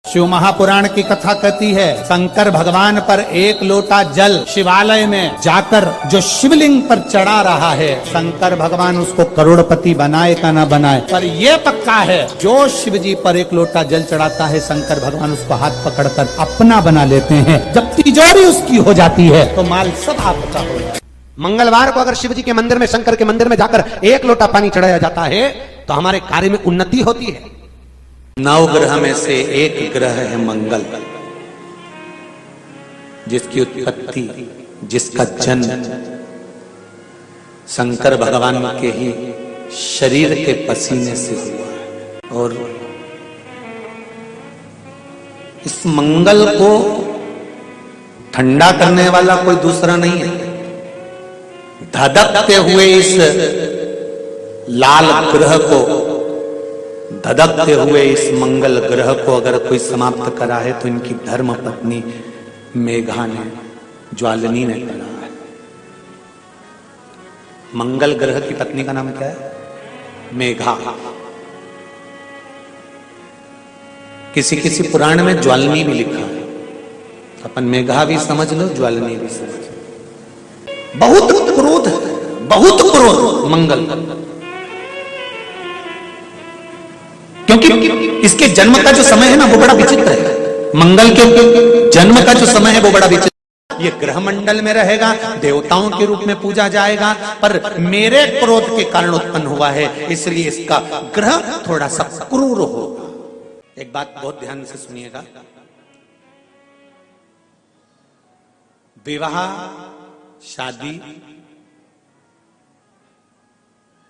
शिव महापुराण की कथा कहती है, शंकर भगवान पर एक लोटा जल शिवालय में जाकर जो शिवलिंग पर चढ़ा रहा है, शंकर भगवान उसको करोड़पति बनाए का ना बनाए, पर यह पक्का है जो शिव जी पर एक लोटा जल चढ़ाता है, शंकर भगवान उसको हाथ पकड़कर अपना बना लेते हैं। जब तिजोरी उसकी हो जाती है तो माल सब आपका हो जाता है। मंगलवार को अगर शिव जी के मंदिर में, शंकर के मंदिर में जाकर एक लोटा पानी चढ़ाया जाता है तो हमारे कार्य में उन्नति होती है। 9 ग्रह में से एक ग्रह है मंगल, जिसकी उत्पत्ति, जिसका जन्म शंकर भगवान के ही शरीर के पसीने से हुआ है। और इस मंगल को ठंडा करने वाला कोई दूसरा नहीं है। धधकते हुए इस लाल ग्रह को, धधकते हुए इस मंगल ग्रह को अगर कोई समाप्त करा है तो इनकी धर्म पत्नी मेघा ने, ज्वालिनी ने करा है। मंगल ग्रह की पत्नी का नाम क्या है? मेघा। किसी किसी पुराण में ज्वालिनी भी लिखा है। अपन मेघा भी समझ लो, ज्वालिनी भी समझ लो। बहुत क्रोध, बहुत क्रोध मंगल, क्योंकि इसके जन्म का जो समय है ना वो बड़ा विचित्र है। मंगल के जन्म का जो समय है वो बड़ा विचित्र। ये ग्रह मंडल में रहेगा, देवताओं के रूप में पूजा जाएगा, पर मेरे क्रोध के कारण उत्पन्न हुआ है, इसलिए इसका ग्रह थोड़ा सा क्रूर होगा। एक बात बहुत ध्यान से सुनिएगा, विवाह, शादी,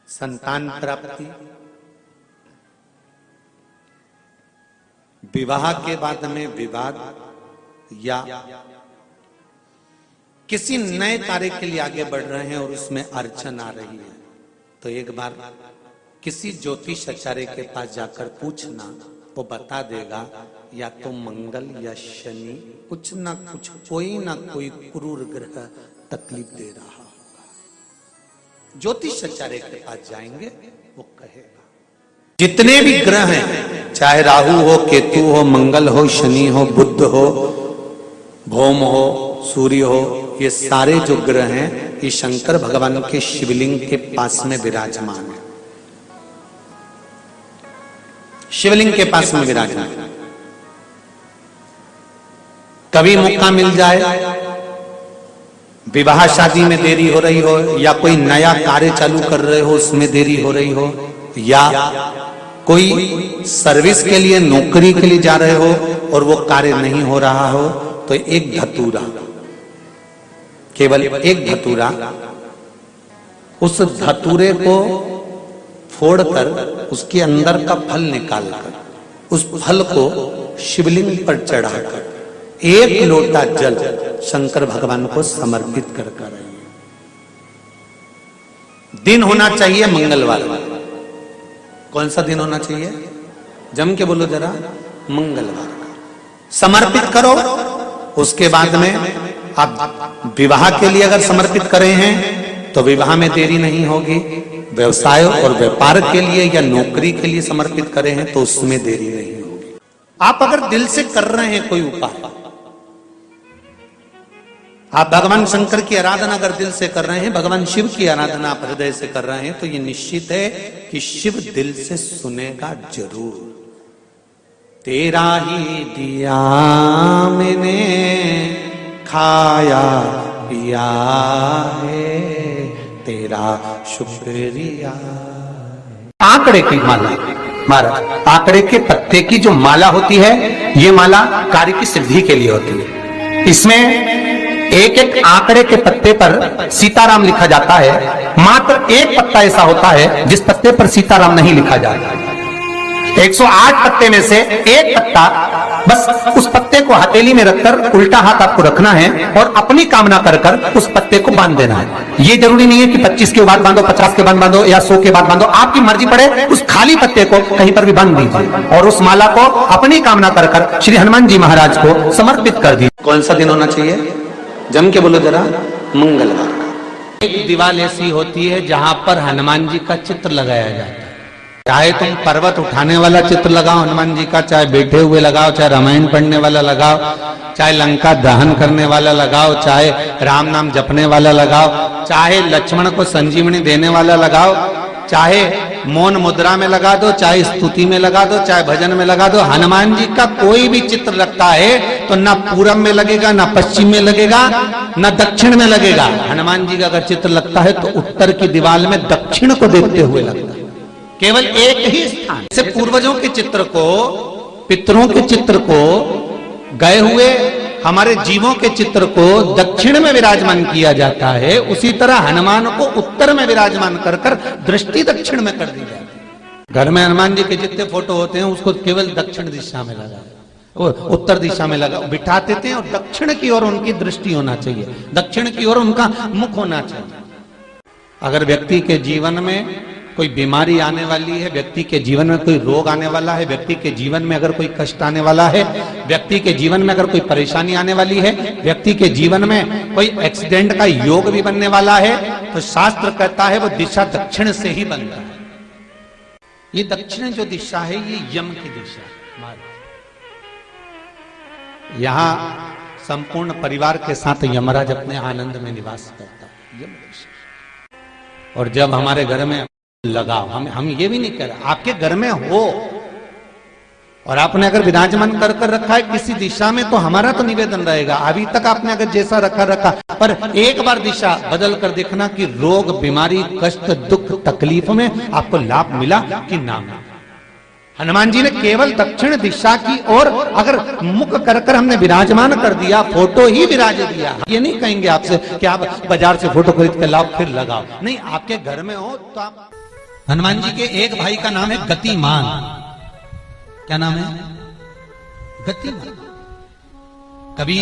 संतान प्राप्ति, विवाह के बाद में विवाद या किसी नए कार्य के लिए आगे बढ़ रहे हैं और उसमें अड़चन आ रही है, तो एक बार किसी ज्योतिष आचार्य के पास जाकर पूछना, वो बता देगा या तो मंगल या शनि कुछ ना कुछ, कोई ना कोई क्रूर ग्रह तकलीफ दे रहा होगा। ज्योतिष आचार्य के पास जाएंगे, वो कहेगा। जितने भी ग्रह हैं, चाहे राहु हो, केतु हो, मंगल हो, शनि हो, बुध हो, भौम हो, सूर्य हो, ये सारे जो ग्रह हैं ये शंकर भगवान के शिवलिंग के पास में विराजमान है। शिवलिंग के पास में विराजमान। कभी मौका मिल जाए, विवाह शादी में देरी हो रही हो, या कोई नया कार्य चालू कर रहे हो उसमें देरी हो रही हो, या कोई सर्विस के लिए, नौकरी के लिए जा रहे हो और वो कार्य नहीं हो रहा हो, तो एक धतूरा, केवल एक धतूरा, उस धतूरे को फोड़कर उसके अंदर का फल निकालकर उस फल को शिवलिंग पर चढ़ाकर एक लोटा जल शंकर भगवान को समर्पित कर कर। दिन होना चाहिए मंगलवार। कौन सा दिन होना चाहिए? जम के बोलो जरा, मंगलवार का समर्पित करो। उसके बाद में आप विवाह के लिए अगर समर्पित करे हैं तो विवाह में देरी नहीं होगी। व्यवसाय और व्यापार के लिए या नौकरी के लिए समर्पित करे हैं तो उसमें देरी नहीं होगी। आप अगर दिल से कर रहे हैं कोई उपाय, आप भगवान शंकर की आराधना अगर दिल से कर रहे हैं, भगवान शिव की आराधना आप हृदय से कर रहे हैं, तो ये निश्चित है कि शिव दिल से सुनेगा जरूर। तेरा ही दिया मैंने खाया पिया है, तेरा शुक्रिया। आंकड़े की माला, महाराज, आंकड़े के पत्ते की जो माला होती है, ये माला कार्य की सिद्धि के लिए होती है। इसमें एक एक आंकड़े के पत्ते पर सीताराम लिखा जाता है। मात्र एक पत्ता ऐसा होता है जिस पत्ते पर सीताराम नहीं लिखा जाता। 108 पत्ते में से एक पत्ता, बस उस पत्ते को हथेली में रखकर उल्टा हाथ आपको रखना है और अपनी कामना कर कर उस पत्ते को बांध देना है। ये जरूरी नहीं है कि 25 के बाद बांधो, 50 के बाद बांधो या 100 के बाद बांधो, आपकी मर्जी पड़े। उस खाली पत्ते को कहीं पर भी बांध दीजिए और उस माला को अपनी कामना कर कर श्री हनुमान जी महाराज को समर्पित कर दीजिए। कौन सा दिन होना चाहिए? जम के बोलो जरा, मंगलवार का। एक दीवार ऐसी होती है जहां पर हनुमान जी का चित्र लगाया जाता है। चाहे तुम पर्वत उठाने वाला चित्र लगाओ हनुमान जी का, चाहे बैठे हुए लगाओ, चाहे रामायण पढ़ने वाला लगाओ, चाहे लंका दहन करने वाला लगाओ, चाहे राम नाम जपने वाला लगाओ, चाहे लक्ष्मण को संजीवनी देने वाला लगाओ, चाहे मौन मुद्रा में लगा दो, चाहे स्तुति में लगा दो, चाहे भजन में लगा दो, हनुमान जी का कोई भी चित्र लगता है तो ना पूरब में लगेगा, ना पश्चिम में लगेगा, ना दक्षिण में लगेगा। हनुमान जी का अगर चित्र लगता है तो उत्तर की दीवार में दक्षिण को देखते हुए लगता है, केवल एक ही स्थान से। पूर्वजों के चित्र को, पितरों के चित्र को, गए हुए हमारे जीवों के चित्र को दक्षिण में विराजमान किया जाता है, उसी तरह हनुमान को उत्तर में विराजमान कर कर दृष्टि दक्षिण में कर दी जाती है। घर में हनुमान जी के जितने फोटो होते हैं उसको केवल दक्षिण दिशा में लगा, उत्तर दिशा में लगा बिठा देते हैं, और दक्षिण की ओर उनकी दृष्टि होना चाहिए, दक्षिण की ओर उनका मुख होना चाहिए। अगर व्यक्ति के जीवन में कोई बीमारी आने वाली है, व्यक्ति के जीवन में कोई रोग आने वाला है, व्यक्ति के जीवन में अगर कोई कष्ट आने वाला है, व्यक्ति के जीवन में अगर कोई परेशानी आने वाली है, व्यक्ति के जीवन में कोई एक्सीडेंट का योग भी बनने वाला है, तो शास्त्र कहता है वो दिशा दक्षिण से ही बनता है। ये दक्षिण जो दिशा है ये यम की दिशा है। यहां संपूर्ण परिवार के साथ यमराज अपने आनंद में निवास करता है, यम दिशा। और जब हमारे घर में लगाओ, हम ये भी नहीं कह रहे, आपके घर में हो और आपने अगर विराजमान कर रखा है किसी दिशा में, तो हमारा तो निवेदन रहेगा, अभी तक आपने अगर जैसा रखा, पर एक बार दिशा बदल कर देखना कि रोग, बीमारी, कष्ट, दुख, तकलीफ में आपको लाभ मिला कि ना मिला। हनुमान जी ने केवल दक्षिण दिशा की ओर अगर मुख कर हमने विराजमान कर दिया, फोटो ही विराज दिया। ये नहीं कहेंगे आपसे कि आप बाजार से फोटो खरीद कर लाओ फिर लगाओ, नहीं, आपके घर में हो तो आप। हनुमान जी के एक भाई का नाम है गतिमान। क्या नाम है? गतिमान। कभी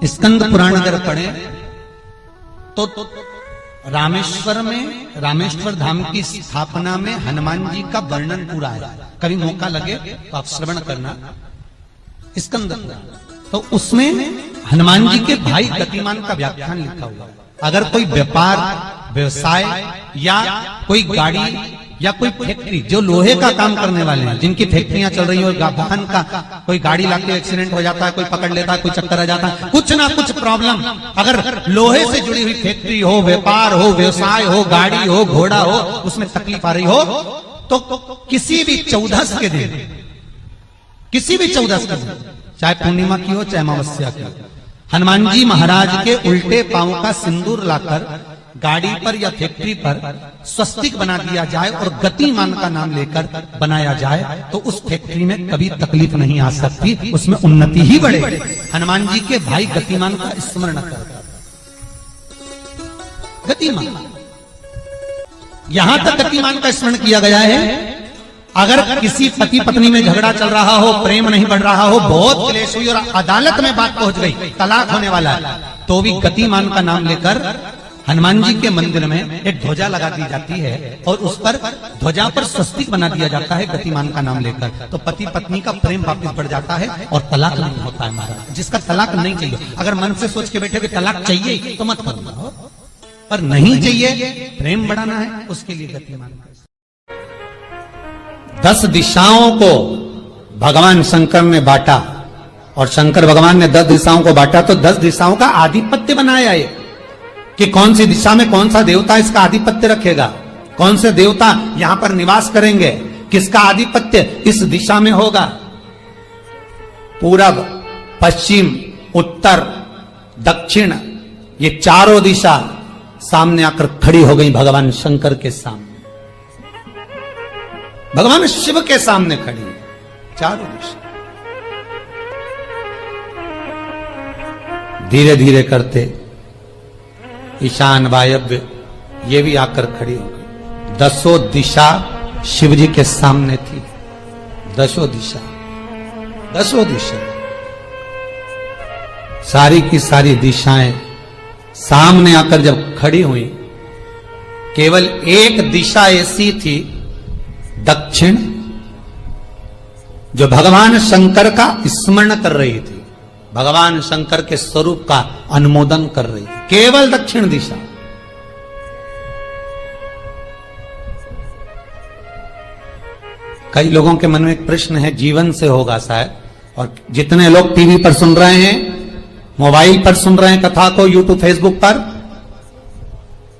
स्कंद पुराण अगर पढ़े तो रामेश्वर में, रामेश्वर धाम की स्थापना में हनुमान जी का वर्णन पूरा है। कभी मौका लगे तो आप श्रवण करना स्कंद पुराण, तो उसमें हनुमान जी के भाई गतिमान का व्याख्यान लिखा हुआ। अगर कोई व्यापार, व्यवसाय या कोई गाड़ी या कोई फैक्ट्री, जो लोहे का काम करने वाले हैं, जिनकी फैक्ट्रियां चल रही हो, वाहन का कोई गाड़ी लाके एक्सीडेंट हो जाता है, कोई पकड़ लेता है, कोई चक्कर आ जाता है, कुछ ना कुछ प्रॉब्लम, अगर लोहे से जुड़ी हुई फैक्ट्री हो, व्यापार हो, व्यवसाय हो, गाड़ी हो, घोड़ा हो, उसमें तकलीफ आ रही हो, तो किसी भी 14 के दिन, किसी भी 14 के दिन, चाहे पूर्णिमा की हो चाहे अमावस्या की हो, हनुमान जी महाराज के उल्टे पांव का सिंदूर लाकर गाड़ी पर या फैक्ट्री पर स्वस्तिक बना दिया जाए और गतिमान का नाम लेकर बनाया जाए, तो उस फैक्ट्री में कभी तकलीफ नहीं आ सकती, उसमें उन्नति ही बढ़ेगी। हनुमान जी के भाई गतिमान का स्मरण कर, गतिमान, यहां तक गतिमान का स्मरण किया गया है। अगर किसी पति पत्नी में झगड़ा चल रहा हो, प्रेम नहीं बढ़ रहा हो, बहुत क्लेश हुई और अदालत में बात पहुंच गई, तलाक होने वाला है, तो भी गतिमान का नाम लेकर हनुमान जी के मंदिर में एक ध्वजा लगा दी जाती है और उस पर, ध्वजा पर स्वस्तिक बना दिया जाता है गतिमान का नाम लेकर, तो पति पत्नी का प्रेम वापस बढ़ जाता है और तलाक नहीं होता है। महाराज, जिसका तलाक नहीं चाहिए, अगर मन से सोच के बैठे कि तलाक चाहिए तो मत करो, पर नहीं चाहिए, प्रेम बढ़ाना है, उसके लिए गतिमान। 10 दिशाओं को भगवान शंकर ने बांटा, और शंकर भगवान ने 10 दिशाओं को बांटा, तो 10 दिशाओं का आधिपत्य बनाया है कि कौन सी दिशा में कौन सा देवता इसका आधिपत्य रखेगा, कौन से देवता यहां पर निवास करेंगे, किसका आधिपत्य इस दिशा में होगा। पूरब, पश्चिम, उत्तर, दक्षिण, ये चारों दिशा सामने आकर खड़ी हो गई भगवान शंकर के सामने, भगवान शिव के सामने खड़ी, चारों दिशा। धीरे धीरे करते ईशान, वायव्य, ये भी आकर खड़ी हो गई। 10 दिशा शिव जी के सामने थी, 10 दिशा, 10 दिशा, सारी की सारी दिशाएं सामने आकर जब खड़ी हुई, केवल एक दिशा ऐसी थी, दक्षिण, जो भगवान शंकर का स्मरण कर रही थी, भगवान शंकर के स्वरूप का अनुमोदन कर रही थी, केवल दक्षिण दिशा। कई लोगों के मन में एक प्रश्न है, जीवन से होगा शायद, और जितने लोग टीवी पर सुन रहे हैं, मोबाइल पर सुन रहे हैं कथा को, यूट्यूब फेसबुक पर,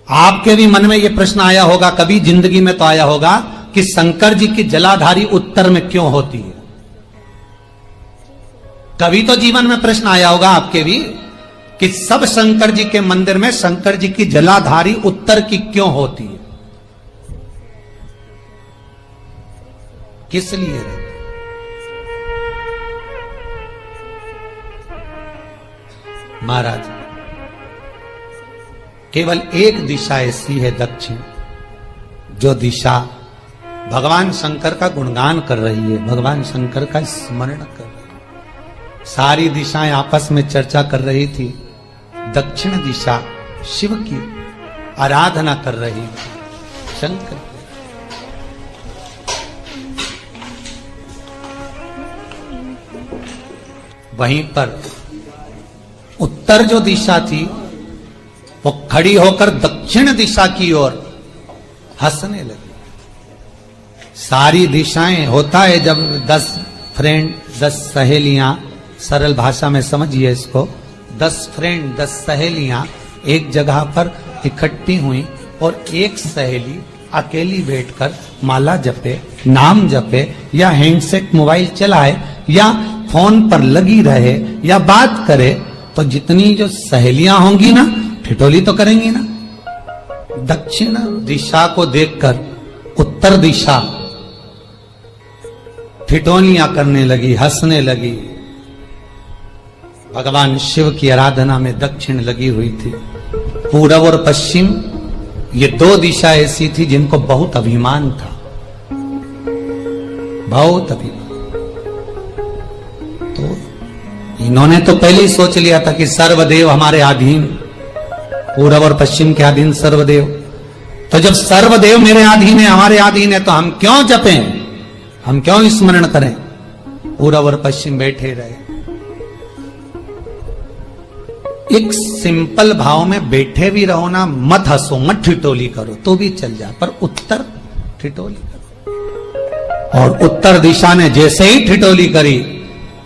आपके भी मन में यह प्रश्न आया होगा, कभी जिंदगी में तो आया होगा कि शंकर जी की जलाधारी उत्तर में क्यों होती है। कभी तो जीवन में प्रश्न आया होगा आपके भी कि सब शंकर जी के मंदिर में शंकर जी की जलाधारी उत्तर की क्यों होती है, किस लिए रहती? महाराज, केवल एक दिशा ऐसी है दक्षिण, जो दिशा भगवान शंकर का गुणगान कर रही है, भगवान शंकर का स्मरण कर रही है। सारी दिशाएं आपस में चर्चा कर रही थी, दक्षिण दिशा शिव की आराधना कर रही थी, शंकर। वहीं पर उत्तर जो दिशा थी वो खड़ी होकर दक्षिण दिशा की ओर हंसने लगी। सारी दिशाएं, होता है जब 10 फ्रेंड 10 सहेलियां, सरल भाषा में समझिए इसको, 10 फ्रेंड 10 सहेलियां एक जगह पर इकट्ठी हुई और एक सहेली अकेली बैठकर माला जपे, नाम जपे, या हैंडसेट मोबाइल चलाए, या फोन पर लगी रहे, या बात करे, तो जितनी जो सहेलियां होंगी ना, ठिठोली तो करेंगी ना। दक्षिण दिशा को देखकर उत्तर दिशा ठिठोलियां करने लगी, हंसने लगी। भगवान शिव की आराधना में दक्षिण लगी हुई थी। पूरब और पश्चिम, ये 2 दिशा ऐसी थी जिनको बहुत अभिमान था, बहुत अभिमान। तो इन्होंने तो पहले ही सोच लिया था कि सर्वदेव हमारे अधीन, पूरब और पश्चिम के अधीन सर्वदेव। तो जब सर्वदेव मेरे अधीन है, हमारे अधीन है, तो हम क्यों जपें, हम क्यों स्मरण करें। पूरब और पश्चिम बैठे रहे। एक सिंपल भाव में बैठे भी रहो ना, मत हंसो, मत ठिठोली करो तो भी चल जाए, पर उत्तर ठिठोली करो। और उत्तर दिशा ने जैसे ही ठिठोली करी,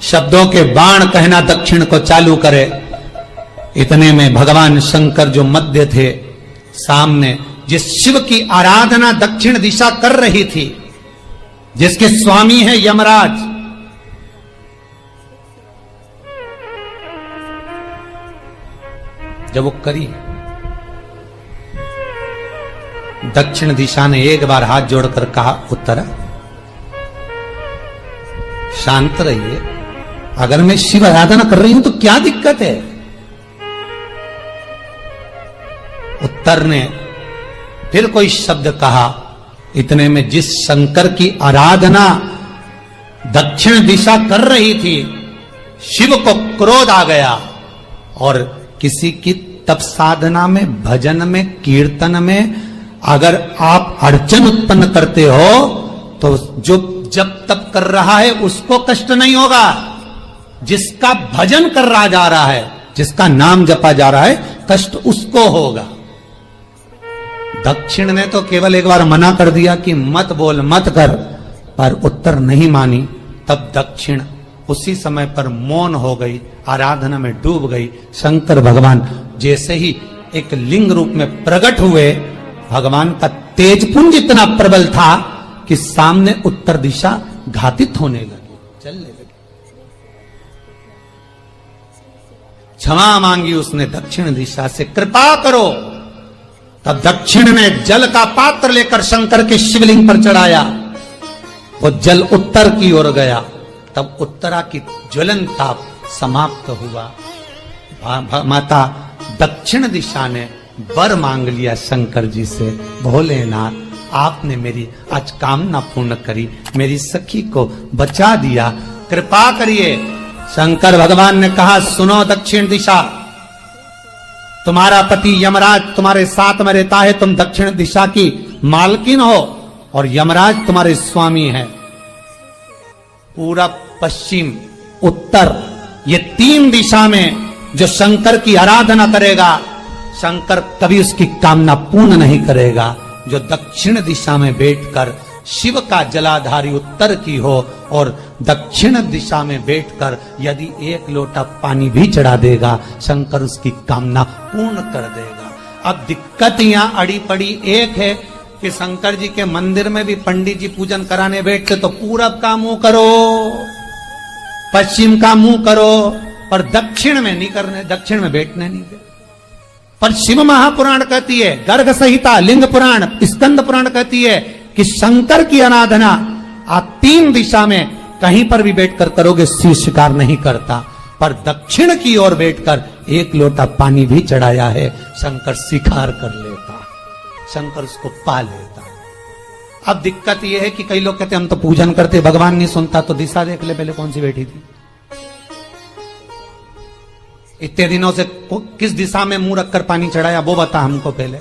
शब्दों के बाण कहना दक्षिण को चालू करे। इतने में भगवान शंकर जो मध्य थे, सामने जिस शिव की आराधना दक्षिण दिशा कर रही थी, जिसके स्वामी है यमराज, जब वो करी, दक्षिण दिशा ने एक बार हाथ जोड़कर कहा, उत्तरा शांत रहिए, अगर मैं शिव आराधना कर रही हूं तो क्या दिक्कत है। उत्तर ने फिर कोई शब्द कहा। इतने में जिस शंकर की आराधना दक्षिण दिशा कर रही थी, शिव को क्रोध आ गया, और किसी की तप साधना में, भजन में, कीर्तन में अगर आप अड़चन उत्पन्न करते हो, तो जो जब तप कर रहा है उसको कष्ट नहीं होगा, जिसका भजन कर रहा जा रहा है, जिसका नाम जपा जा रहा है, कष्ट उसको होगा। दक्षिण ने तो केवल एक बार मना कर दिया कि मत बोल, मत कर, पर उत्तर नहीं मानी। तब दक्षिण उसी समय पर मौन हो गई, आराधना में डूब गई। शंकर भगवान जैसे ही एक लिंग रूप में प्रकट हुए, भगवान का तेजपुंज इतना प्रबल था कि सामने उत्तर दिशा घातित होने लगी, चलने लगी। क्षमा मांगी उसने दक्षिण दिशा से, कृपा करो। तब दक्षिण ने जल का पात्र लेकर शंकर के शिवलिंग पर चढ़ाया, वो जल उत्तर की ओर गया। तब उत्तरा की ज्वलन ताप समाप्त हुआ। माता दक्षिण दिशा ने वर मांग लिया शंकर जी से, भोलेनाथ आपने मेरी आज कामना पूर्ण करी, मेरी सखी को बचा दिया, कृपा करिए। शंकर भगवान ने कहा, सुनो दक्षिण दिशा, तुम्हारा पति यमराज तुम्हारे साथ में रहता है, तुम दक्षिण दिशा की मालकिन हो और यमराज तुम्हारे स्वामी है। पूरब, पश्चिम, उत्तर, ये 3 दिशा में जो शंकर की आराधना करेगा, शंकर कभी उसकी कामना पूर्ण नहीं करेगा। जो दक्षिण दिशा में बैठकर शिव का जलाधारी उत्तर की हो और दक्षिण दिशा में बैठकर यदि एक लोटा पानी भी चढ़ा देगा, शंकर उसकी कामना पूर्ण कर देगा। अब दिक्कत यहाँ अड़ी पड़ी एक है कि शंकर जी के मंदिर में भी पंडित जी पूजन कराने बैठते तो पूरब का मुंह करो, पश्चिम का मुंह करो, पर दक्षिण में नहीं करने, दक्षिण में बैठने नहीं दे। पर शिव महापुराण कहती है, गर्ग संहिता, लिंग पुराण, स्कंद पुराण कहती है कि शंकर की आराधना आप 3 दिशा में कहीं पर भी बैठकर करोगे, शिव स्वीकार नहीं करता। पर दक्षिण की ओर बैठकर एक लोटा पानी भी चढ़ाया है, शंकर स्वीकार कर लेता, शंकर उसको पा लेता। अब दिक्कत यह है कि कई लोग कहते हम तो पूजन करते, भगवान नहीं सुनता, तो दिशा देख ले पहले कौन सी बैठी थी। इतने दिनों से किस दिशा में मुंह रखकर पानी चढ़ाया, वो बता हमको पहले।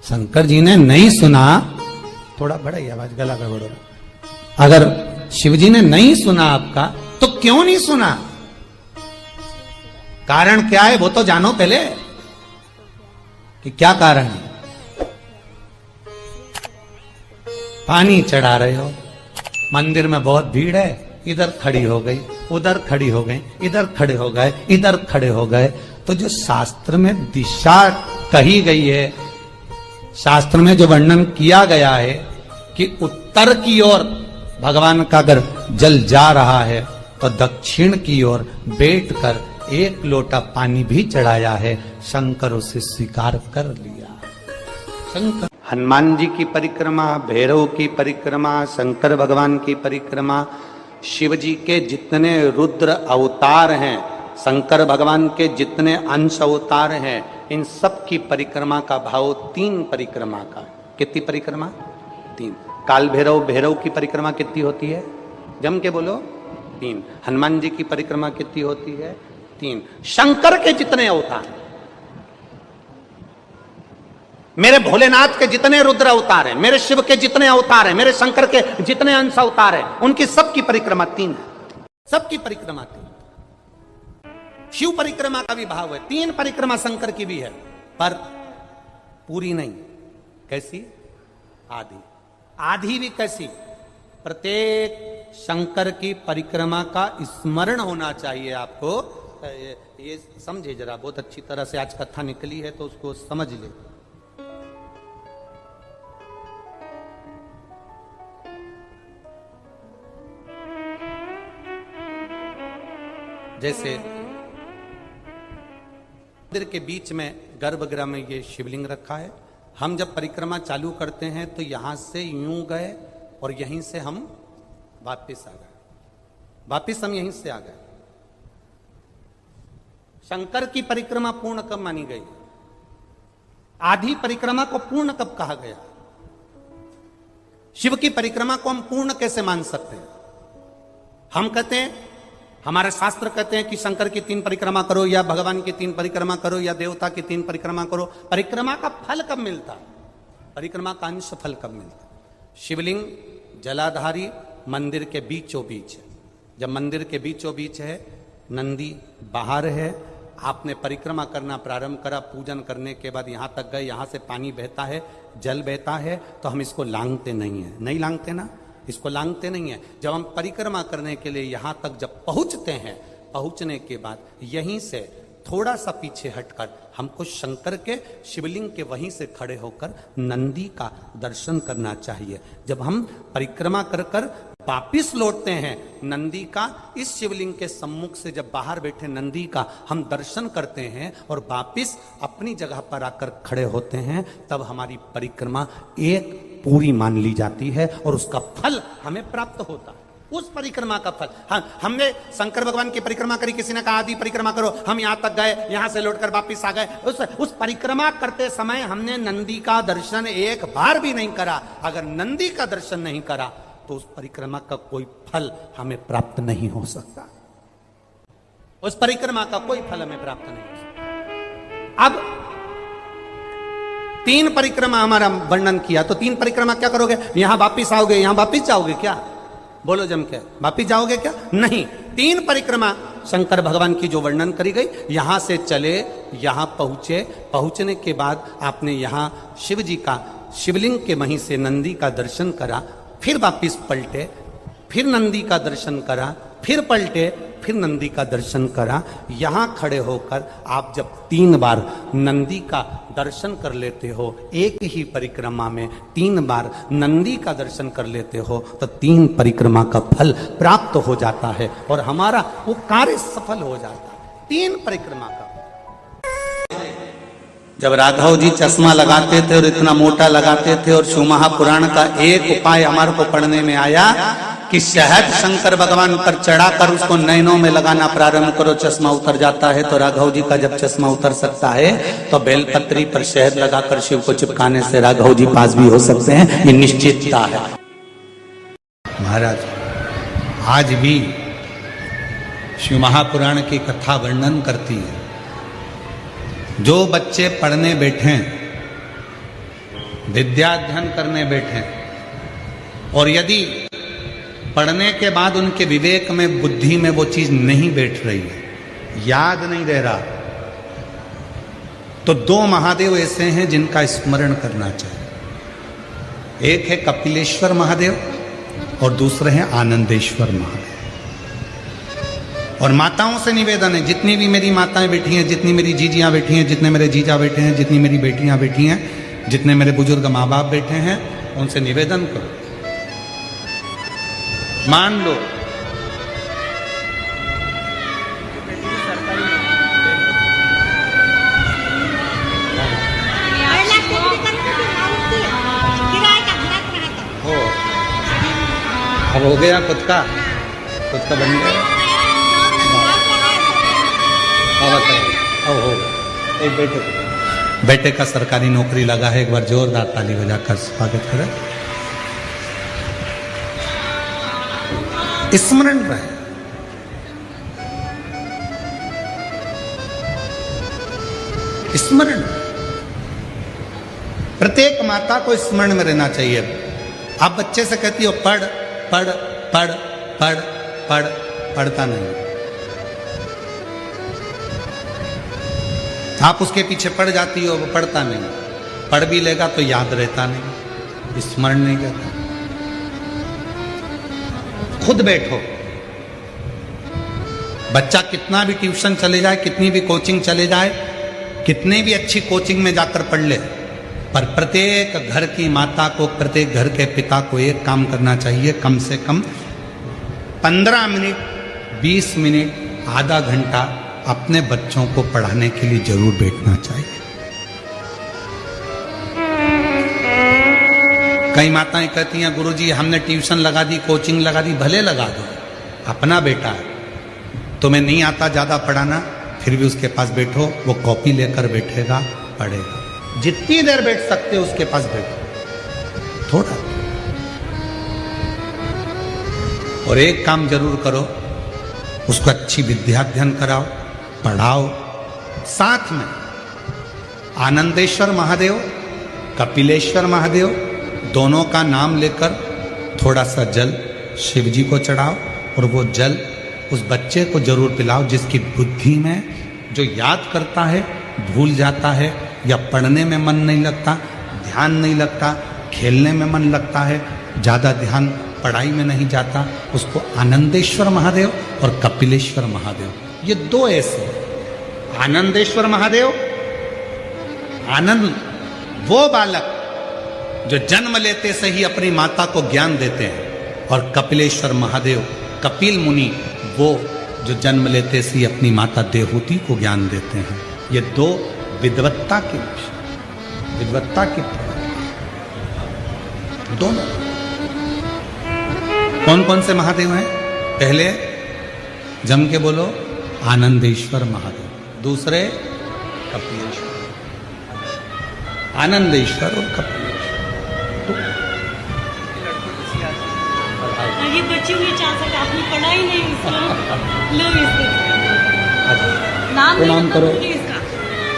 शंकर जी ने नहीं सुना, थोड़ा बढ़ाइए आवाज, गला का बढ़ो। अगर शिव जी ने नहीं सुना आपका, तो क्यों नहीं सुना, कारण क्या है वो तो जानो पहले कि क्या कारण है। पानी चढ़ा रहे हो, मंदिर में बहुत भीड़ है, इधर खड़ी हो गई, उधर खड़ी हो गई, इधर खड़े हो गए, इधर खड़े हो गए, तो जो शास्त्र में दिशा कही गई है, शास्त्र में जो वर्णन किया गया है कि उत्तर की ओर भगवान का अगर जल जा रहा है तो दक्षिण की ओर बैठकर एक लोटा पानी भी चढ़ाया है, शंकर उसे स्वीकार कर लिया। शंकर हनुमान जी की परिक्रमा, भैरव की परिक्रमा, शंकर भगवान की परिक्रमा, शिव जी के जितने रुद्र अवतार हैं, शंकर भगवान के जितने अंश अवतार हैं, इन सब की परिक्रमा का भाव 3 परिक्रमा का। कितनी परिक्रमा? 3। काल भैरव, भैरव की परिक्रमा कितनी होती है? जम के बोलो, 3। हनुमान जी की परिक्रमा कितनी होती है? 3। शंकर के जितने अवतार, मेरे भोलेनाथ के जितने रुद्र अवतार हैं, मेरे शिव के जितने अवतार हैं, मेरे शंकर के जितने अंश अवतार हैं, उनकी सबकी परिक्रमा 3 है। सबकी परिक्रमा 3। शिव परिक्रमा का भी भाव है, 3 परिक्रमा शंकर की भी है, पर पूरी नहीं। कैसी? आधी। आधी भी कैसी? प्रत्येक शंकर की परिक्रमा का स्मरण होना चाहिए आपको। ये समझे जरा, बहुत अच्छी तरह से आज कथा निकली है तो उसको समझ ले। जैसे मंदिर के बीच में गर्भगृह में ये शिवलिंग रखा है, हम जब परिक्रमा चालू करते हैं तो यहां से यूं गए और यहीं से हम वापस आ गए, वापस हम यहीं से आ गए। शंकर की परिक्रमा पूर्ण कब मानी गई? आधी परिक्रमा को पूर्ण कब कहा गया? शिव की परिक्रमा को हम पूर्ण कैसे मान सकते हैं? हम कहते हैं, हमारे शास्त्र कहते हैं कि शंकर की 3 परिक्रमा करो, या भगवान की 3 परिक्रमा करो, या देवता की 3 परिक्रमा करो। परिक्रमा का फल कब मिलता? परिक्रमा का अंश फल कब मिलता? शिवलिंग जलाधारी मंदिर के बीचों बीच है। जब मंदिर के बीचों बीच है, नंदी बाहर है, आपने परिक्रमा करना प्रारंभ करा, पूजन करने के बाद यहां तक गए, यहां से पानी बहता है, जल बहता है, तो हम इसको लांघते नहीं है। नहीं लांघते ना, इसको लांघते नहीं है। जब हम परिक्रमा करने के लिए यहां तक जब पहुंचते हैं, पहुंचने के बाद यहीं से थोड़ा सा पीछे हटकर हमको शंकर के शिवलिंग के वहीं से खड़े होकर नंदी का दर्शन करना चाहिए। जब हम परिक्रमा कर कर वापिस लौटते हैं, नंदी का इस शिवलिंग के सम्मुख से जब बाहर बैठे नंदी का हम दर्शन करते हैं और वापिस अपनी जगह पर आकर खड़े होते हैं, तब हमारी परिक्रमा एक पूरी मान ली जाती है और उसका फल हमें प्राप्त होता है। उस परिक्रमा का फल, हमने शंकर भगवान की परिक्रमा करी, किसी ने कहा आदि परिक्रमा करो, हम यहां तक गए, यहां से लौटकर वापिस आ गए। उस परिक्रमा करते समय हमने नंदी का दर्शन एक बार भी नहीं करा। अगर नंदी का दर्शन नहीं करा तो उस परिक्रमा का कोई फल हमें प्राप्त नहीं हो सकता। उस परिक्रमा का कोई फल हमें प्राप्त नहीं हो सकता। अब 3 परिक्रमा हमारा वर्णन किया, तो 3 परिक्रमा क्या करोगे? यहां वापिस आओगे, यहां वापिस जाओगे क्या? बोलो जम के, वापिस जाओगे क्या? नहीं। 3 परिक्रमा शंकर भगवान की जो वर्णन करी गई, यहां से चले, यहां पहुंचे, पहुंचने के बाद आपने यहां शिव जी का शिवलिंग के वहीं से नंदी का दर्शन करा, फिर वापिस पलटे, फिर नंदी का दर्शन करा, फिर पलटे, फिर नंदी का दर्शन करा। यहां खड़े होकर आप जब 3 बार नंदी का दर्शन कर लेते हो, एक ही परिक्रमा में 3 बार नंदी का दर्शन कर लेते हो, तो 3 परिक्रमा का फल प्राप्त हो जाता है और हमारा वो कार्य सफल हो जाता है। 3 परिक्रमा का। जब राघव जी चश्मा लगाते थे और इतना मोटा लगाते थे, और शिव महापुराण का एक उपाय हमारे को पढ़ने में आया कि शहद शंकर भगवान पर चढ़ाकर उसको नैनों में लगाना प्रारंभ करो, चश्मा उतर जाता है। तो राघव जी का जब चश्मा उतर सकता है तो बेलपत्री पर शहद लगाकर शिव को चिपकाने से राघव जी पास भी हो सकते हैं, ये निश्चितता है। महाराज आज भी शिव महापुराण की कथा वर्णन करती है। जो बच्चे पढ़ने बैठे, विद्याध्ययन करने बैठे, और यदि पढ़ने के बाद उनके विवेक में, बुद्धि में वो चीज नहीं बैठ रही है, याद नहीं रह रहा, तो 2 महादेव ऐसे हैं जिनका स्मरण करना चाहिए। एक है कपिलेश्वर महादेव और दूसरे हैं आनंदेश्वर महादेव। और माताओं से निवेदन है, जितनी भी मेरी माताएं बैठी हैं, जितनी मेरी जीजियां बैठी हैं, जितने मेरे जीजा बैठे हैं, जितनी मेरी बेटियां बैठी हैं, जितने मेरे बुजुर्ग माँ बाप बैठे हैं, उनसे निवेदन करो, मान लो हो, अब हो गया खुद का बन गया, अब हो गया। एक बेटे का सरकारी नौकरी लगा है, एक बार जोरदार ताली बजाकर स्वागत करें। स्मरण रहे, स्मरण, प्रत्येक माता को स्मरण में रहना चाहिए। आप बच्चे से कहती हो पढ़ पढ़ पढ़ पढ़ पढ़, पढ़ता नहीं। आप उसके पीछे पड़ जाती हो, वो पढ़ता नहीं, पढ़ भी लेगा तो याद रहता नहीं, स्मरण नहीं करता। खुद बैठो, बच्चा कितना भी ट्यूशन चले जाए, कितनी भी कोचिंग चले जाए, कितने भी अच्छी कोचिंग में जाकर पढ़ ले, पर प्रत्येक घर की माता को, प्रत्येक घर के पिता को एक काम करना चाहिए, कम से कम 15 मिनट, 20 मिनट, आधा घंटा अपने बच्चों को पढ़ाने के लिए जरूर बैठना चाहिए। कई माताएं कहती हैं गुरुजी हमने ट्यूशन लगा दी, कोचिंग लगा दी, भले लगा दो, अपना बेटा है, तुम्हें नहीं आता ज्यादा पढ़ाना, फिर भी उसके पास बैठो, वो कॉपी लेकर बैठेगा, पढ़ेगा। जितनी देर बैठ सकते हो उसके पास बैठो थोड़ा। और एक काम जरूर करो, उसको अच्छी विद्याध्ययन कराओ, पढ़ाओ। साथ में आनंदेश्वर महादेव, कपिलेश्वर महादेव, दोनों का नाम लेकर थोड़ा सा जल शिव जी को चढ़ाओ, और वो जल उस बच्चे को जरूर पिलाओ जिसकी बुद्धि में, जो याद करता है भूल जाता है, या पढ़ने में मन नहीं लगता, ध्यान नहीं लगता, खेलने में मन लगता है, ज़्यादा ध्यान पढ़ाई में नहीं जाता, उसको आनंदेश्वर महादेव और कपिलेश्वर महादेव, ये 2 ऐसे। आनंदेश्वर महादेव, आनंद वो बालक जो जन्म लेते से ही अपनी माता को ज्ञान देते हैं, और कपिलेश्वर महादेव, कपिल मुनि, वो जो जन्म लेते से ही अपनी माता देवहूति को ज्ञान देते हैं। ये 2 विद्वत्ता के विषय, विद्वत्ता के दोनों। कौन कौन से महादेव हैं? पहले जम के बोलो, आनंदेश्वर महादेव, दूसरे कपिलेश्वर, आनंदेश्वर और कपिलेश्वर। ये बच्चे भी चाह सकते, अपनी पढ़ाई नहीं, लो इसको नाम प्रणाम करो। इसका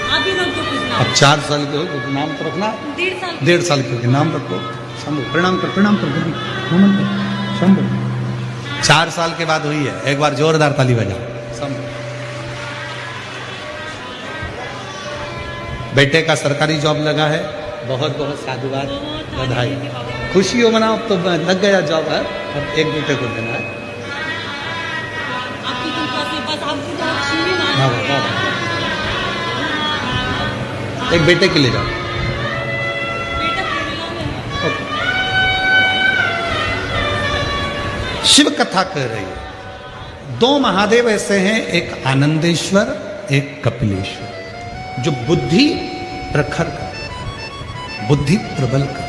आप ही रख दो कुछ नाम। अब 4 साल के हो तो नाम तो रखना, 1.5 साल के नाम रखो। शंभु, प्रणाम कर, प्रणाम कर, नमन कर, शंभु। 4 साल के बाद हुई है, एक बार जोरदार ताली बजाओ। शंभु। बेटे का सरकारी जॉब लगा है, बहुत बहुत साधुवाद, बहुत बधाई। आनंद है बाबा। खुशी हो मनाओ, अब तो लग गया जॉब है, अब एक बेटे को देना है। आपकी कृपा से बस आपकी तो लक्ष्मी ना हाँ, हाँ। एक बेटे के लिए जाओ। बेटा केरला में है। शिव कथा कह रही है। दो महादेव ऐसे हैं, एक आनंदेश्वर, एक कपिलेश्वर, जो बुद्धि प्रखर कर, बुद्धि प्रबल कर।